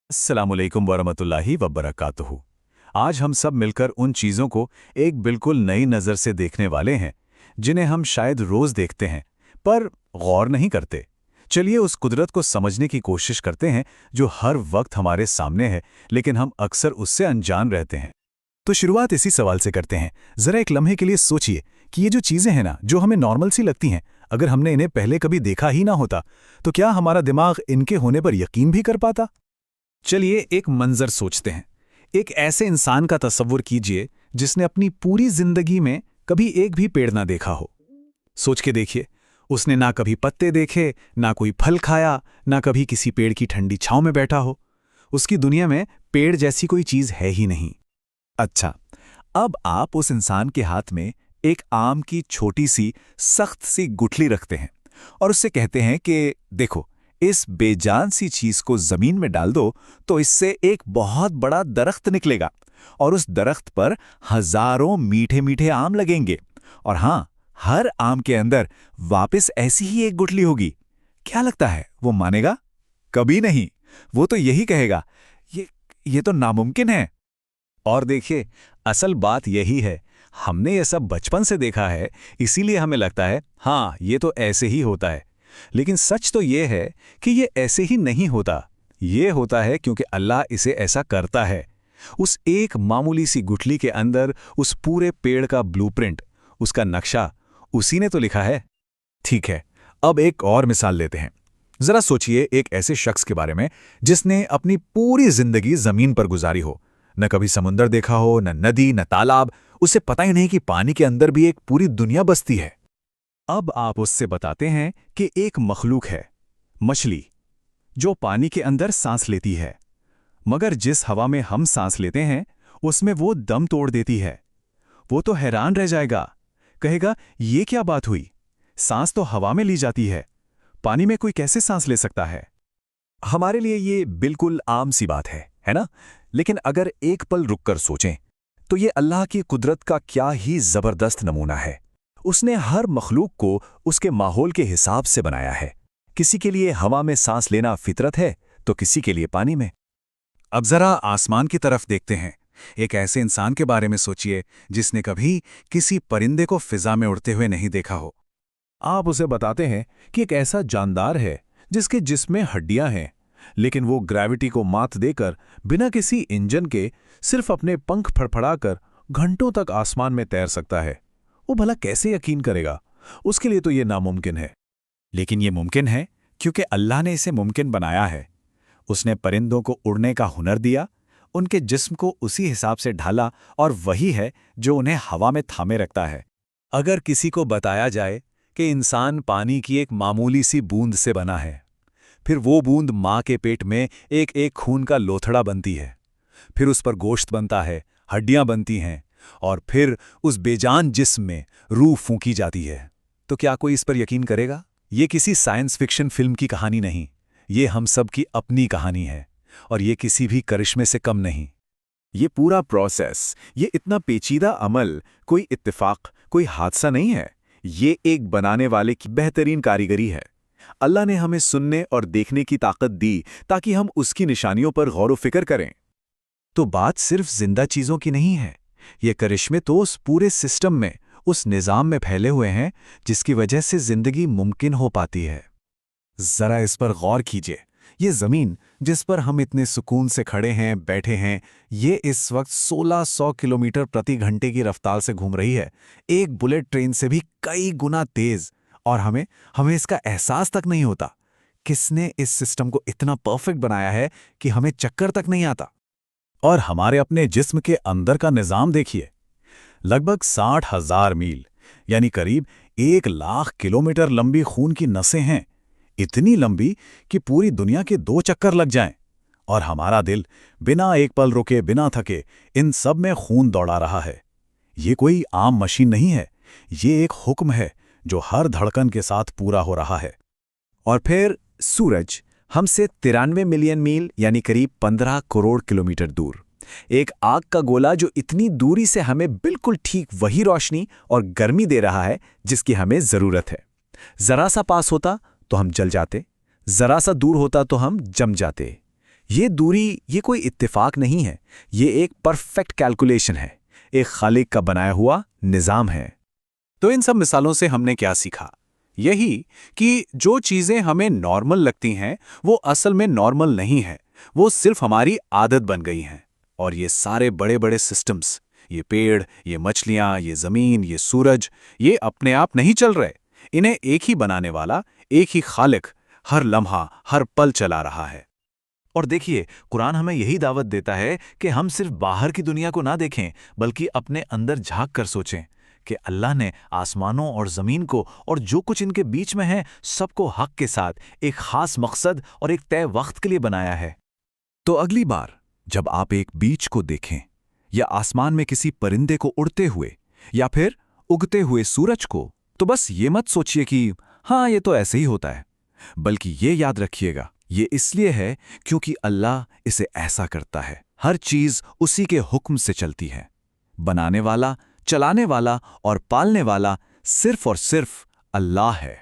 अस्सलामुअलैकुम वरहमतुल्लाहि वबरकातुहू। आज हम सब मिलकर उन चीज़ों को एक बिल्कुल नई नज़र से देखने वाले हैं जिन्हें हम शायद रोज़ देखते हैं पर गौर नहीं करते। चलिए उस कुदरत को समझने की कोशिश करते हैं जो हर वक्त हमारे सामने है लेकिन हम अक्सर उससे अनजान रहते हैं। तो शुरुआत इसी सवाल से करते हैं। ज़रा एक लम्हे के लिए सोचिए कि ये जो चीज़ें हैं ना, जो हमें नॉर्मल सी लगती हैं, अगर हमने इन्हें पहले कभी देखा ही ना होता तो क्या हमारा दिमाग इनके होने पर यकीन भी कर पाता? चलिए एक मंजर सोचते हैं। एक ऐसे इंसान का तसव्वुर कीजिए जिसने अपनी पूरी जिंदगी में कभी एक भी पेड़ ना देखा हो। सोच के देखिए, उसने ना कभी पत्ते देखे, ना कोई फल खाया, ना कभी किसी पेड़ की ठंडी छांव में बैठा हो। उसकी दुनिया में पेड़ जैसी कोई चीज है ही नहीं। अच्छा, अब आप उस इंसान के हाथ में एक आम की छोटी सी सख्त सी गुठली रखते हैं और उससे कहते हैं कि देखो, इस बेजान सी चीज को जमीन में डाल दो तो इससे एक बहुत बड़ा दरख्त निकलेगा और उस दरख्त पर हजारों मीठे मीठे आम लगेंगे। और हां, हर आम के अंदर वापस ऐसी ही एक गुठली होगी। क्या लगता है वो मानेगा? कभी नहीं। वो तो यही कहेगा, ये तो नामुमकिन है। और देखिए, असल बात यही है, हमने ये सब बचपन से देखा है, इसीलिए हमें लगता है हाँ, ये तो ऐसे ही होता है। लेकिन सच तो ये है कि ये ऐसे ही नहीं होता। ये होता है क्योंकि अल्लाह इसे ऐसा करता है। उस एक मामूली सी गुठली के अंदर उस पूरे पेड़ का ब्लूप्रिंट, उसका नक्शा, उसी ने तो लिखा है। ठीक है, अब एक और मिसाल लेते हैं। जरा सोचिए एक ऐसे शख्स के बारे में जिसने अपनी पूरी जिंदगी जमीन पर गुजारी हो। न कभी समुंदर देखा हो, न नदी, न तालाब। उसे पता ही नहीं कि पानी के अंदर भी एक पूरी दुनिया बसती है। अब आप उससे बताते हैं कि एक मखलूक है, मछली, जो पानी के अंदर सांस लेती है, मगर जिस हवा में हम सांस लेते हैं उसमें वो दम तोड़ देती है। वो तो हैरान रह जाएगा, कहेगा ये क्या बात हुई, सांस तो हवा में ली जाती है, पानी में कोई कैसे सांस ले सकता है? हमारे लिए ये बिल्कुल आम सी बात है ना? लेकिन अगर एक पल रुककर सोचें तो ये अल्लाह की कुदरत का क्या ही जबरदस्त नमूना है। उसने हर मखलूक को उसके माहौल के हिसाब से बनाया है। किसी के लिए हवा में सांस लेना फितरत है तो किसी के लिए पानी में। अब जरा आसमान की तरफ देखते हैं। एक ऐसे इंसान के बारे में सोचिए जिसने कभी किसी परिंदे को फिजा में उड़ते हुए नहीं देखा हो। आप उसे बताते हैं कि एक ऐसा जानदार है जिसके जिस्म में हड्डियां हैं, लेकिन वो ग्रेविटी को मात देकर बिना किसी इंजन के सिर्फ अपने पंख फड़फड़ाकर घंटों तक आसमान में तैर सकता है। वो भला कैसे यकीन करेगा? उसके लिए तो ये नामुमकिन है। लेकिन ये मुमकिन है क्योंकि अल्लाह ने इसे मुमकिन बनाया है। उसने परिंदों को उड़ने का हुनर दिया, उनके जिस्म को उसी हिसाब से ढाला और वही है जो उन्हें हवा में थामे रखता है। अगर किसी को बताया जाए कि इंसान पानी की एक मामूली सी बूंद से बना है, फिर वो बूंद माँ के पेट में एक एक खून का लोथड़ा बनती है, फिर उस पर गोश्त बनता है, हड्डियां बनती हैं और फिर उस बेजान जिस्म में रूह फूंकी जाती है, तो क्या कोई इस पर यकीन करेगा? ये किसी साइंस फिक्शन फिल्म की कहानी नहीं, ये हम सब की अपनी कहानी है और ये किसी भी करिश्मे से कम नहीं। ये पूरा प्रोसेस, ये इतना पेचीदा अमल कोई इत्तेफाक, कोई हादसा नहीं है। ये एक बनाने वाले की बेहतरीन कारीगरी है। अल्लाह ने हमें सुनने और देखने की ताकत दी ताकि हम उसकी निशानियों पर गौर व फिक्र करें। तो बात सिर्फ जिंदा चीजों की नहीं है। ये करिश्मे तो उस पूरे सिस्टम में, उस निज़ाम में फैले हुए हैं जिसकी वजह से जिंदगी मुमकिन हो पाती है। जरा इस पर गौर कीजिए। ये जमीन जिस पर हम इतने सुकून से खड़े हैं, बैठे हैं, ये इस वक्त 1600 किलोमीटर प्रति घंटे की रफ्तार से घूम रही है, एक बुलेट ट्रेन से भी कई गुना तेज। और हमें हमें इसका एहसास तक नहीं होता। किसने इस सिस्टम को इतना परफेक्ट बनाया है कि हमें चक्कर तक नहीं आता? और हमारे अपने जिस्म के अंदर का निज़ाम देखिए। लगभग 60,000 मील यानी करीब 1 लाख किलोमीटर लंबी खून की नसें हैं, इतनी लंबी कि पूरी दुनिया के 2 चक्कर लग जाएं। और हमारा दिल बिना एक पल रुके, बिना थके इन सब में खून दौड़ा रहा है। ये कोई आम मशीन नहीं है, ये एक हुक्म है जो हर धड़कन के साथ पूरा हो रहा है। और फिर सूरज हमसे 93 मिलियन मील यानी करीब 15 करोड़ किलोमीटर दूर, एक आग का गोला जो इतनी दूरी से हमें बिल्कुल ठीक वही रोशनी और गर्मी दे रहा है जिसकी हमें जरूरत है। जरा सा पास होता तो हम जल जाते, जरा सा दूर होता तो हम जम जाते। ये दूरी ये कोई इत्तेफाक नहीं है, ये एक परफेक्ट कैलकुलेशन है, एक खालिक का बनाया हुआ निज़ाम है। तो इन सब मिसालों से हमने क्या सीखा? यही कि जो चीज़ें हमें नॉर्मल लगती हैं वो असल में नॉर्मल नहीं है, वो सिर्फ हमारी आदत बन गई हैं। और ये सारे बड़े बड़े सिस्टम्स, ये पेड़, ये मछलियाँ, ये ज़मीन, ये सूरज, ये अपने आप नहीं चल रहे। इन्हें एक ही बनाने वाला, एक ही खालिक हर लम्हा, हर पल चला रहा है। और देखिए, कुरान हमें यही दावत देता है कि हम सिर्फ बाहर की दुनिया को ना देखें, बल्कि अपने अंदर झांक कर सोचें कि अल्लाह ने आसमानों और ज़मीन को और जो कुछ इनके बीच में है, सबको हक के साथ एक खास मकसद और एक तय वक्त के लिए बनाया है। तो अगली बार जब आप एक बीच को देखें, या आसमान में किसी परिंदे को उड़ते हुए, या फिर उगते हुए सूरज को, तो बस ये मत सोचिए कि हाँ, ये तो ऐसे ही होता है, बल्कि ये याद रखिएगा, ये इसलिए है क्योंकि अल्लाह इसे ऐसा करता है। हर चीज़ उसी के हुक्म से चलती है। बनाने वाला, चलाने वाला और पालने वाला सिर्फ और सिर्फ अल्लाह है।